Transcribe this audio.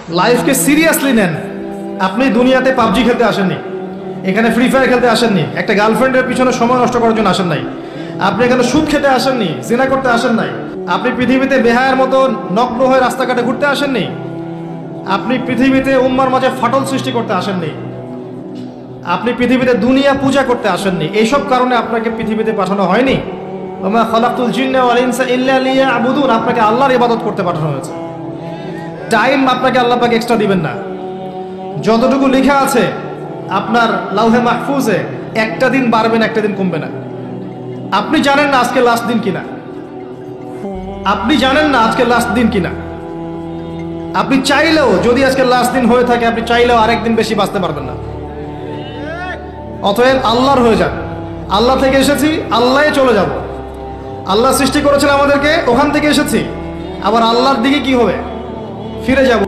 লাইফকে seriously নেন। আপনি দুনিয়াতে পাবজি খেলতে আসেননি, এখানে ফ্রি ফায়ার খেলতে আসেননি, একটা গার্লফ্রেন্ডের পিছনে সময় নষ্ট করার জন্য আসেন নাই, আপনি এখানে সুদ খেতে আসেননি, জিনা করতে আসেন নাই, আপনি পৃথিবীতে বেহায়ার মতো নগ্ন হয়ে রাস্তাঘাটে ঘুরতে আসেননি, আপনি পৃথিবীতে উম্মার মাঝে ফাটল সৃষ্টি করতে আসেননি, আপনি পৃথিবীতে দুনিয়া পূজা করতে আসেননি। এইসব কারণে আপনাকে পৃথিবীতে পাঠানো হয়নি। ওমা খালাকতুল জিন্না ওয়াল ইনসা ইল্লা লিয়াবুদুন, আপনাকে আল্লাহর ইবাদত করতে পাঠানো হয়েছে। টাইম আপনাকে আল্লাহ পাক এক্সট্রা দিবেন না। যতটুকু লেখা আছে আপনার লাউহে মাহফুজে, একটা দিন বাড়বে না, একটা দিন কমবে না। আপনি জানেন না আজকে লাস্ট দিন কিনা, আপনি জানেন না আজকে লাস্ট দিন কিনা। আপনি চাইলেও, যদি আজকে লাস্ট দিন হয়ে থাকে, আপনি চাইলেও আরেকদিন বেশি বাঁচতে পারবেন না। অতএব আল্লাহর হয়ে যান। আল্লাহ থেকে এসেছি, আল্লাহে চলে যাব। আল্লাহ সৃষ্টি করেছেন আমাদেরকে, ওখান থেকে এসেছি, আবার আল্লাহর দিকে কি হবে, ফিরে যাব।